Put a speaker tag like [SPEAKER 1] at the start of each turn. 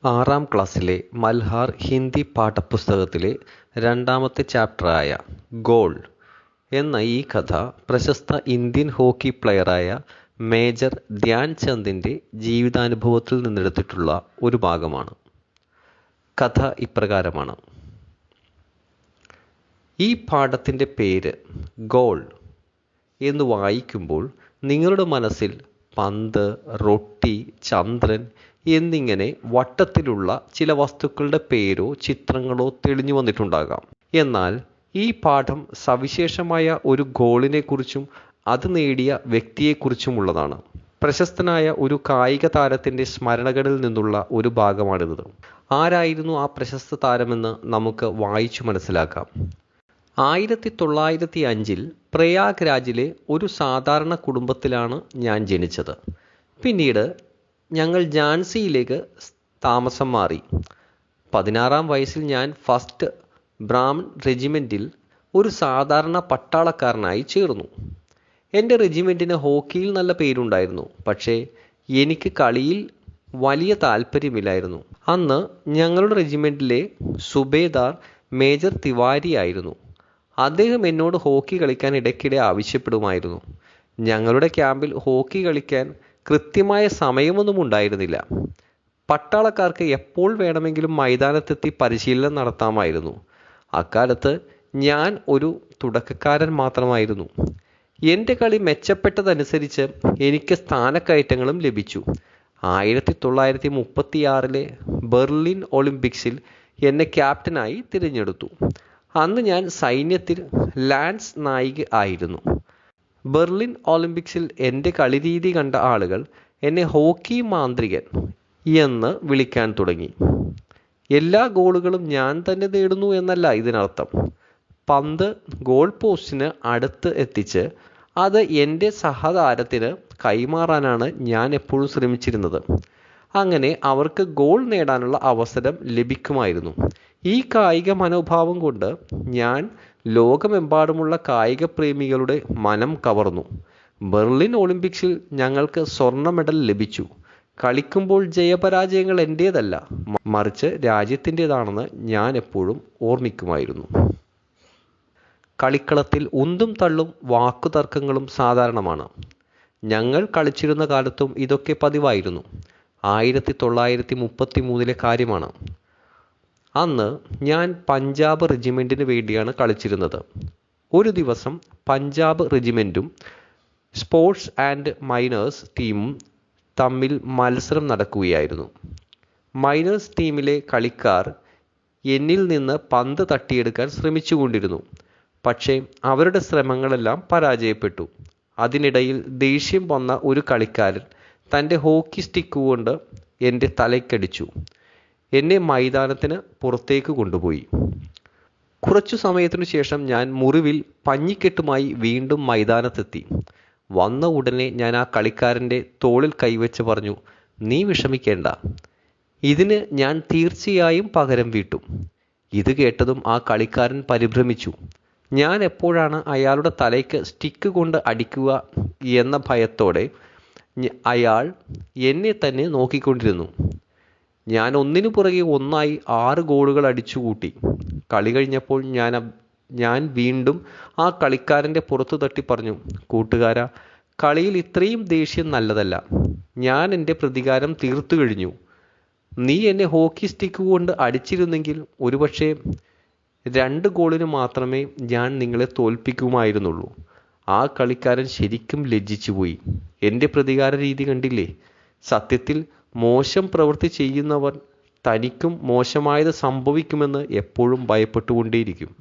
[SPEAKER 1] ആറാം ക്ലാസ്സിലെ മൽഹാർ ഹിന്ദി പാഠപുസ്തകത്തിലെ രണ്ടാമത്തെ ചാപ്റ്ററായ ഗോൾ എന്ന ഈ കഥ പ്രശസ്ത ഇന്ത്യൻ ഹോക്കി പ്ലെയറായ മേജർ ധ്യാൻ ചന്ദിൻ്റെ ജീവിതാനുഭവത്തിൽ നിന്നെടുത്തിട്ടുള്ള ഒരു ഭാഗമാണ്. കഥ ഇപ്രകാരമാണ്. ഈ പാഠത്തിൻ്റെ പേര് ഗോൾ എന്ന് വായിക്കുമ്പോൾ നിങ്ങളുടെ മനസ്സിൽ പന്ത്, റൊട്ടി, ചന്ദ്രൻ എന്നിങ്ങനെ വട്ടത്തിലുള്ള ചില വസ്തുക്കളുടെ പേരോ ചിത്രങ്ങളോ തെളിഞ്ഞു വന്നിട്ടുണ്ടാകാം. എന്നാൽ ഈ പാഠം സവിശേഷമായ ഒരു ഗോളിനെക്കുറിച്ചും അത് നേടിയ വ്യക്തിയെക്കുറിച്ചുമുള്ളതാണ്. പ്രശസ്തനായ ഒരു കായിക താരത്തിൻ്റെ സ്മരണകളിൽ നിന്നുള്ള ഒരു ഭാഗമാണിത്. ആരായിരുന്നു ആ പ്രശസ്ത താരമെന്ന് നമുക്ക് വായിച്ചു മനസ്സിലാക്കാം. 1905 പ്രയാഗ്രാജിലെ ഒരു സാധാരണ കുടുംബത്തിലാണ് ഞാൻ ജനിച്ചത്. പിന്നീട് ഞങ്ങൾ ഝാൻസിയിലേക്ക് താമസം മാറി. 16-ാം വയസ്സിൽ ഞാൻ ഫസ്റ്റ് ബ്രാഹ്മൺ റെജിമെൻറ്റിൽ ഒരു സാധാരണ പട്ടാളക്കാരനായി ചേർന്നു. എൻ്റെ റെജിമെൻറ്റിന് ഹോക്കിയിൽ നല്ല പേരുണ്ടായിരുന്നു. പക്ഷേ എനിക്ക് കളിയിൽ വലിയ താല്പര്യമില്ലായിരുന്നു. അന്ന് ഞങ്ങളുടെ റെജിമെൻറ്റിലെ സുബേദാർ മേജർ തിവാരി ആയിരുന്നു. അദ്ദേഹം എന്നോട് ഹോക്കി കളിക്കാൻ ഇടയ്ക്കിടെ ആവശ്യപ്പെടുമായിരുന്നു. ഞങ്ങളുടെ ക്യാമ്പിൽ ഹോക്കി കളിക്കാൻ കൃത്യമായ സമയമൊന്നും ഉണ്ടായിരുന്നില്ല. പട്ടാളക്കാർക്ക് എപ്പോൾ വേണമെങ്കിലും മൈതാനത്തെത്തി പരിശീലനം നടത്താമായിരുന്നു. അക്കാലത്ത് ഞാൻ ഒരു തുടക്കക്കാരൻ മാത്രമായിരുന്നു. എൻ്റെ കളി മെച്ചപ്പെട്ടതനുസരിച്ച് എനിക്ക് സ്ഥാനക്കയറ്റങ്ങളും ലഭിച്ചു. 1936 ബെർലിൻ ഒളിമ്പിക്സിൽ എന്നെ ക്യാപ്റ്റനായി തിരഞ്ഞെടുത്തു. അന്ന് ഞാൻ സൈന്യത്തിൽ ലാൻസ് നായിക് ആയിരുന്നു. ബെർലിൻ ഒളിമ്പിക്സിൽ എൻ്റെ കളിരീതി കണ്ട ആളുകൾ എന്നെ ഹോക്കി മാന്ത്രികൻ എന്ന് വിളിക്കാൻ തുടങ്ങി. എല്ലാ ഗോളുകളും ഞാൻ തന്നെ നേടുന്നു എന്നല്ല ഇതിനർത്ഥം. പന്ത് ഗോൾ പോസ്റ്റിന് അടുത്ത് എത്തിച്ച് അത് എൻ്റെ സഹതാരത്തിന് കൈമാറാനാണ് ഞാൻ എപ്പോഴും ശ്രമിച്ചിരുന്നത്. അങ്ങനെ അവർക്ക് ഗോൾ നേടാനുള്ള അവസരം ലഭിക്കുമായിരുന്നു. ഈ കായിക മനോഭാവം കൊണ്ട് ഞാൻ ലോകമെമ്പാടുമുള്ള കായിക പ്രേമികളുടെ മനം കവർന്നു. ബെർലിൻ ഒളിമ്പിക്സിൽ ഞങ്ങൾക്ക് സ്വർണ്ണ മെഡൽ ലഭിച്ചു. കളിക്കുമ്പോൾ ജയപരാജയങ്ങൾ എൻ്റേതല്ല, മറിച്ച് രാജ്യത്തിൻ്റേതാണെന്ന് ഞാൻ എപ്പോഴും ഓർമ്മിക്കുമായിരുന്നു. കളിക്കളത്തിൽ ഉന്തും തള്ളും വാക്കുതർക്കങ്ങളും സാധാരണമാണ്. ഞങ്ങൾ കളിച്ചിരുന്ന കാലത്തും ഇതൊക്കെ പതിവായിരുന്നു. 1933 കാര്യമാണ്. അന്ന് ഞാൻ പഞ്ചാബ് റെജിമെൻറ്റിന് വേണ്ടിയാണ് കളിച്ചിരുന്നത്. ഒരു ദിവസം പഞ്ചാബ് റെജിമെൻറ്റും സ്പോർട്സ് ആൻഡ് മൈനേഴ്സ് ടീമും തമ്മിൽ മത്സരം നടക്കുകയായിരുന്നു. മൈനേഴ്സ് ടീമിലെ കളിക്കാർ എന്നിൽ നിന്ന് പന്ത് തട്ടിയെടുക്കാൻ ശ്രമിച്ചുകൊണ്ടിരുന്നു. പക്ഷേ അവരുടെ ശ്രമങ്ങളെല്ലാം പരാജയപ്പെട്ടു. അതിനിടയിൽ ദേഷ്യം വന്ന ഒരു കളിക്കാരൻ തൻ്റെ ഹോക്കി സ്റ്റിക്ക് കൊണ്ട് എൻ്റെ തലയ്ക്കടിച്ചു. എന്നെ മൈതാനത്തിന് പുറത്തേക്ക് കൊണ്ടുപോയി. കുറച്ചു സമയത്തിനു ശേഷം ഞാൻ മുറിവിൽ പഞ്ഞിക്കെട്ടുമായി വീണ്ടും മൈതാനത്തെത്തി. വന്ന ഉടനെ ഞാൻ ആ കളിക്കാരൻ്റെ തോളിൽ കൈവച്ച് പറഞ്ഞു, "നീ വിഷമിക്കേണ്ട, ഇതിന് ഞാൻ തീർച്ചയായും പകരം വീട്ടും." ഇത് കേട്ടതും ആ കളിക്കാരൻ പരിഭ്രമിച്ചു. ഞാൻ എപ്പോഴാണ് അയാളുടെ തലയ്ക്ക് സ്റ്റിക്ക് കൊണ്ട് അടിക്കുക എന്ന ഭയത്തോടെ അയാൾ എന്നെ തന്നെ നോക്കിക്കൊണ്ടിരുന്നു. ഞാൻ ഒന്നിനു പുറകെ ഒന്നായി 6 ഗോളുകൾ അടിച്ചുകൂട്ടി. കളി കഴിഞ്ഞപ്പോൾ ഞാൻ വീണ്ടും ആ കളിക്കാരൻ്റെ പുറത്തു തട്ടി പറഞ്ഞു, "കൂട്ടുകാരാ, കളിയിൽ ഇത്രയും ദേഷ്യം നല്ലതല്ല. ഞാൻ എൻ്റെ പ്രതികാരം തീർത്തു കഴിഞ്ഞു. നീ എന്നെ ഹോക്കി സ്റ്റിക്ക് കൊണ്ട് അടിച്ചിരുന്നെങ്കിൽ ഒരുപക്ഷെ 2 ഗോളിന് മാത്രമേ ഞാൻ നിങ്ങളെ തോൽപ്പിക്കുമായിരുന്നുള്ളൂ." ആ കളിക്കാരൻ ശരിക്കും ലജ്ജിച്ചുപോയി. എൻ്റെ പ്രതികാര രീതി കണ്ടില്ലേ? സത്യത്തിൽ മോശം പ്രവൃത്തി ചെയ്യുന്നവർ തനിക്കും മോശമായത് സംഭവിക്കുമെന്ന് എപ്പോഴും ഭയപ്പെട്ടുകൊണ്ടേയിരിക്കും.